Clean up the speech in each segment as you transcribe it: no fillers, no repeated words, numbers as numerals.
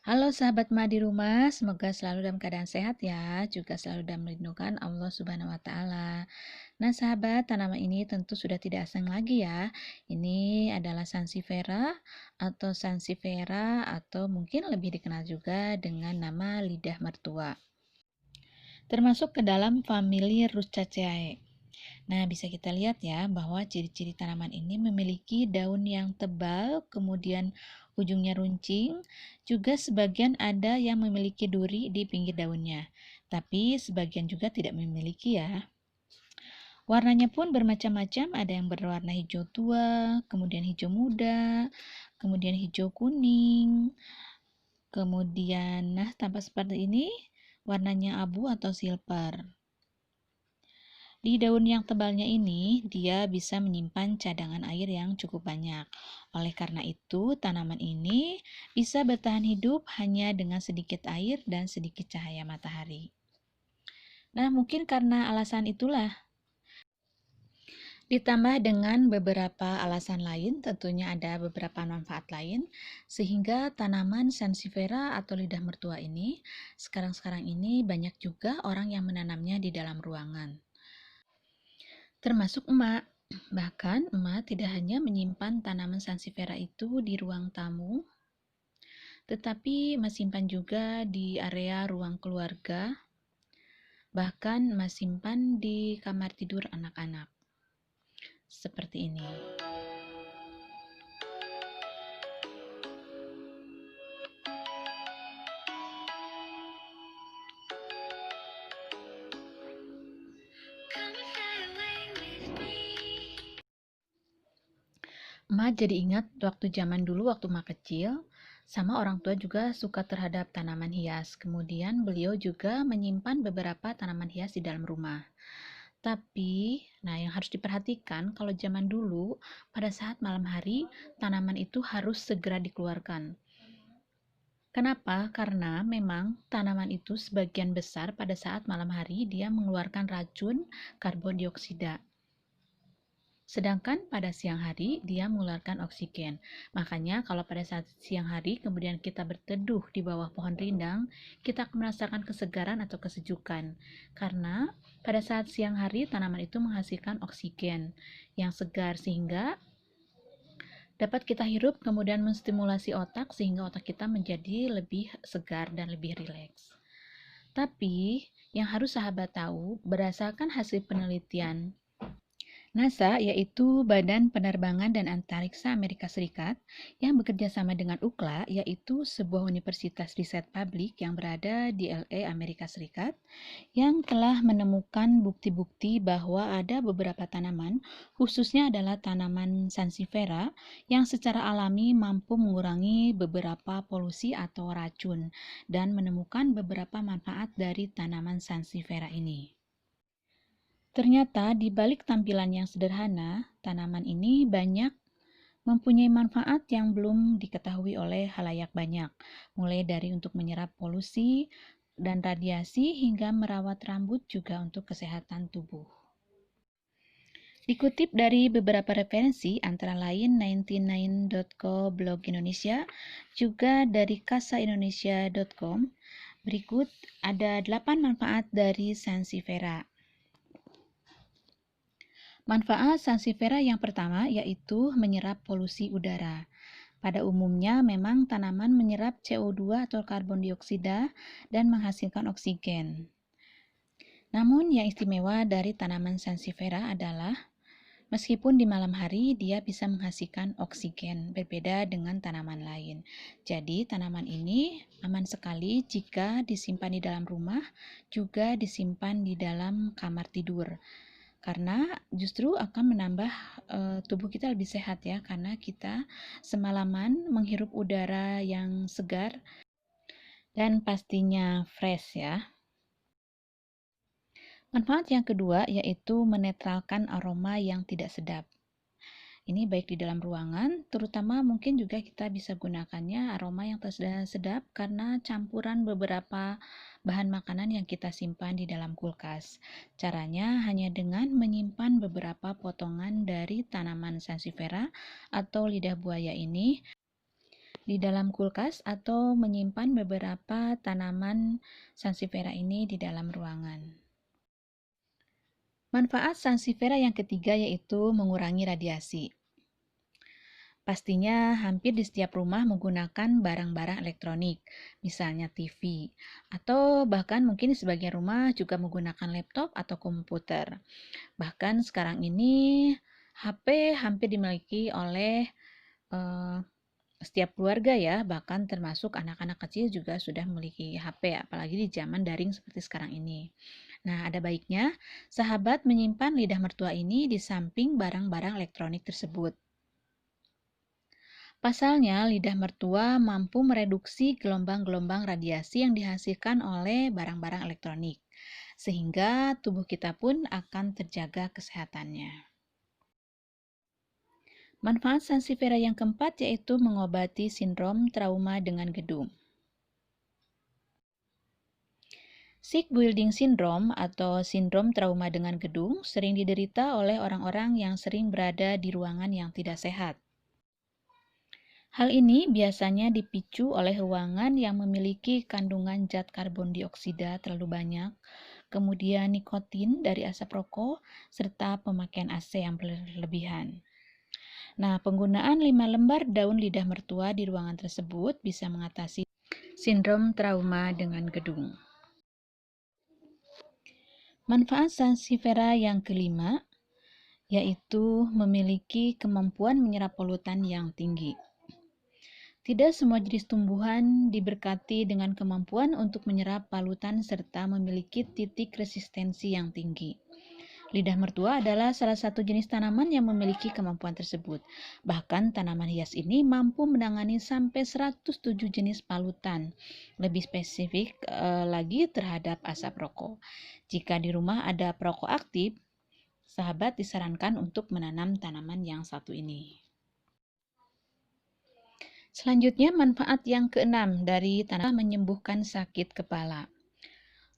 Halo sahabat Ma di rumah, semoga selalu dalam keadaan sehat ya, juga selalu dalam lindungan Allah Subhanahu wa Ta'ala. Nah, sahabat, tanaman ini tentu sudah tidak asing lagi ya. Ini adalah Sansevieria atau mungkin lebih dikenal juga dengan nama lidah mertua. Termasuk ke dalam famili Rucaceae. Nah, bisa kita lihat ya bahwa ciri-ciri tanaman ini memiliki daun yang tebal, kemudian ujungnya runcing, juga sebagian ada yang memiliki duri di pinggir daunnya. Tapi sebagian juga tidak memiliki ya. Warnanya pun bermacam-macam, ada yang berwarna hijau tua, kemudian hijau muda, kemudian hijau kuning, kemudian tampak seperti ini, warnanya abu atau silver. Di daun yang tebalnya ini, dia bisa menyimpan cadangan air yang cukup banyak. Oleh karena itu, tanaman ini bisa bertahan hidup hanya dengan sedikit air dan sedikit cahaya matahari. Nah, mungkin karena alasan itulah, ditambah dengan beberapa alasan lain, tentunya ada beberapa manfaat lain, sehingga tanaman Sansevieria atau lidah mertua ini, sekarang-sekarang ini banyak juga orang yang menanamnya di dalam ruangan. Termasuk emak. Bahkan emak tidak hanya menyimpan tanaman Sansevieria itu di ruang tamu, tetapi emak simpan juga di area ruang keluarga, bahkan emak simpan di kamar tidur anak-anak. Seperti ini. Emak jadi ingat waktu zaman dulu waktu emak kecil, sama orang tua juga suka terhadap tanaman hias. Kemudian beliau juga menyimpan beberapa tanaman hias di dalam rumah. Tapi, nah yang harus diperhatikan kalau zaman dulu, pada saat malam hari, tanaman itu harus segera dikeluarkan. Kenapa? Karena memang tanaman itu sebagian besar pada saat malam hari dia mengeluarkan racun karbon dioksida. Sedangkan pada siang hari dia mengeluarkan oksigen. Makanya kalau pada saat siang hari kemudian kita berteduh di bawah pohon rindang, kita akan merasakan kesegaran atau kesejukan. Karena pada saat siang hari tanaman itu menghasilkan oksigen yang segar sehingga dapat kita hirup kemudian menstimulasi otak sehingga otak kita menjadi lebih segar dan lebih rileks. Tapi yang harus sahabat tahu berdasarkan hasil penelitian NASA, yaitu Badan Penerbangan dan Antariksa Amerika Serikat, yang bekerja sama dengan UCLA, yaitu sebuah universitas riset publik yang berada di LA, Amerika Serikat, yang telah menemukan bukti-bukti bahwa ada beberapa tanaman, khususnya adalah tanaman Sansevieria, yang secara alami mampu mengurangi beberapa polusi atau racun, dan menemukan beberapa manfaat dari tanaman Sansevieria ini. Ternyata di balik tampilan yang sederhana, tanaman ini banyak mempunyai manfaat yang belum diketahui oleh halayak banyak, mulai dari untuk menyerap polusi dan radiasi hingga merawat rambut juga untuk kesehatan tubuh. Dikutip dari beberapa referensi, antara lain 99.co blog Indonesia, juga dari kasaindonesia.com, berikut ada 8 manfaat dari Sansevieria. Manfaat Sansevieria yang pertama yaitu menyerap polusi udara. Pada umumnya memang tanaman menyerap CO2 atau karbon dioksida dan menghasilkan oksigen. Namun yang istimewa dari tanaman Sansevieria adalah meskipun di malam hari dia bisa menghasilkan oksigen, berbeda dengan tanaman lain. Jadi tanaman ini aman sekali jika disimpan di dalam rumah, juga disimpan di dalam kamar tidur. Karena justru akan menambah tubuh kita lebih sehat ya, karena kita semalaman menghirup udara yang segar dan pastinya fresh ya. Manfaat yang kedua yaitu menetralkan aroma yang tidak sedap. Ini baik di dalam ruangan, terutama mungkin juga kita bisa gunakannya aroma yang tidak sedap karena campuran beberapa bahan makanan yang kita simpan di dalam kulkas. Caranya hanya dengan menyimpan beberapa potongan dari tanaman Sansevieria atau lidah buaya ini di dalam kulkas atau menyimpan beberapa tanaman sansevieria ini di dalam ruangan. Manfaat sansevieria yang ketiga yaitu mengurangi radiasi. Pastinya hampir di setiap rumah menggunakan barang-barang elektronik, misalnya TV, atau bahkan mungkin di sebagian rumah juga menggunakan laptop atau komputer. Bahkan sekarang ini HP hampir dimiliki oleh setiap keluarga ya, bahkan termasuk anak-anak kecil juga sudah memiliki HP, apalagi di zaman daring seperti sekarang ini. Nah, ada baiknya sahabat menyimpan lidah mertua ini di samping barang-barang elektronik tersebut. Pasalnya, lidah mertua mampu mereduksi gelombang-gelombang radiasi yang dihasilkan oleh barang-barang elektronik, sehingga tubuh kita pun akan terjaga kesehatannya. Manfaat sansevieria yang keempat yaitu mengobati sindrom trauma dengan gedung. Sick building syndrome atau sindrom trauma dengan gedung sering diderita oleh orang-orang yang sering berada di ruangan yang tidak sehat. Hal ini biasanya dipicu oleh ruangan yang memiliki kandungan zat karbon dioksida terlalu banyak, kemudian nikotin dari asap rokok, serta pemakaian AC yang berlebihan. Nah, penggunaan 5 lembar daun lidah mertua di ruangan tersebut bisa mengatasi sindrom trauma dengan gedung. Manfaat sansevieria yang kelima yaitu memiliki kemampuan menyerap polutan yang tinggi. Tidak semua jenis tumbuhan diberkati dengan kemampuan untuk menyerap polutan serta memiliki titik resistensi yang tinggi. Lidah mertua adalah salah satu jenis tanaman yang memiliki kemampuan tersebut. Bahkan tanaman hias ini mampu menangani sampai 107 jenis polutan. Lebih spesifik lagi terhadap asap rokok. Jika di rumah ada perokok aktif, sahabat disarankan untuk menanam tanaman yang satu ini. Selanjutnya, manfaat yang keenam dari tanaman menyembuhkan sakit kepala.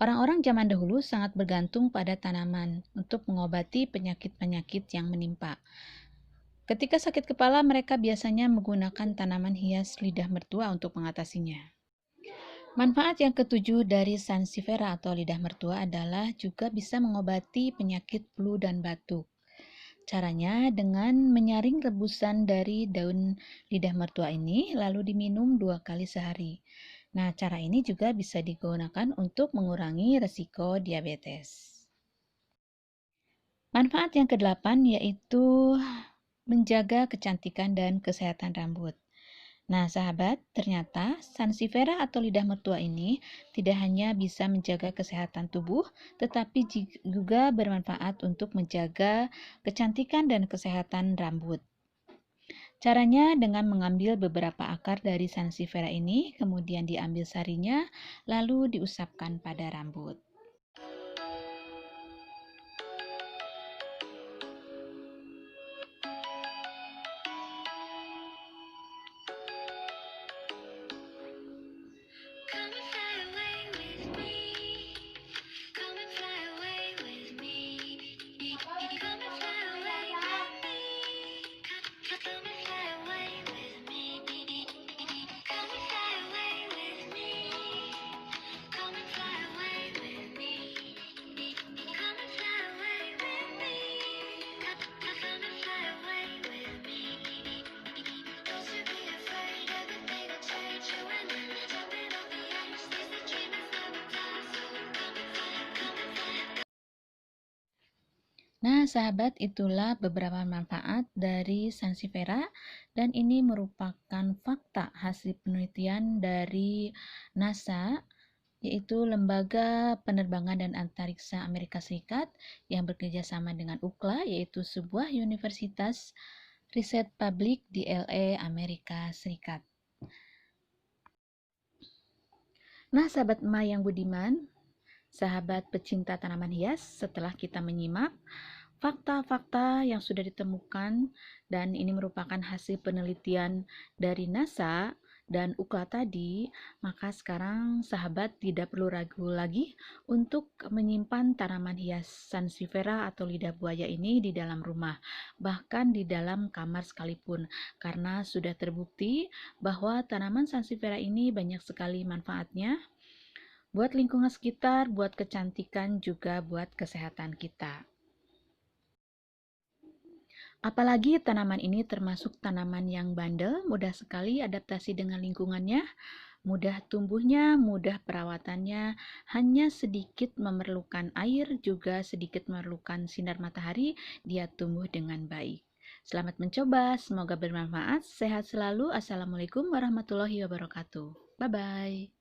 Orang-orang zaman dahulu sangat bergantung pada tanaman untuk mengobati penyakit-penyakit yang menimpa. Ketika sakit kepala, mereka biasanya menggunakan tanaman hias lidah mertua untuk mengatasinya. Manfaat yang ketujuh dari sansevieria atau lidah mertua adalah juga bisa mengobati penyakit flu dan batuk. Caranya dengan menyaring rebusan dari daun lidah mertua ini lalu diminum 2 kali sehari. Nah, cara ini juga bisa digunakan untuk mengurangi risiko diabetes. Manfaat yang kedelapan yaitu menjaga kecantikan dan kesehatan rambut. Nah, sahabat, ternyata sansevieria atau lidah mertua ini tidak hanya bisa menjaga kesehatan tubuh, tetapi juga bermanfaat untuk menjaga kecantikan dan kesehatan rambut. Caranya dengan mengambil beberapa akar dari sansevieria ini, kemudian diambil sarinya, lalu diusapkan pada rambut. Nah, sahabat, itulah beberapa manfaat dari sansevieria dan ini merupakan fakta hasil penelitian dari NASA, yaitu Lembaga Penerbangan dan Antariksa Amerika Serikat yang bekerja sama dengan UCLA, yaitu sebuah universitas riset publik di LA, Amerika Serikat. Nah, sahabat emak yang budiman, sahabat pecinta tanaman hias, setelah kita menyimak fakta-fakta yang sudah ditemukan dan ini merupakan hasil penelitian dari NASA dan ukla tadi, maka sekarang sahabat tidak perlu ragu lagi untuk menyimpan tanaman hias sansevieria atau lidah buaya ini di dalam rumah, bahkan di dalam kamar sekalipun, karena sudah terbukti bahwa tanaman sansevieria ini banyak sekali manfaatnya buat lingkungan sekitar, buat kecantikan, juga buat kesehatan kita. Apalagi tanaman ini termasuk tanaman yang bandel, mudah sekali adaptasi dengan lingkungannya, mudah tumbuhnya, mudah perawatannya, hanya sedikit memerlukan air, juga sedikit memerlukan sinar matahari, dia tumbuh dengan baik. Selamat mencoba, semoga bermanfaat, sehat selalu. Assalamualaikum warahmatullahi wabarakatuh. Bye-bye.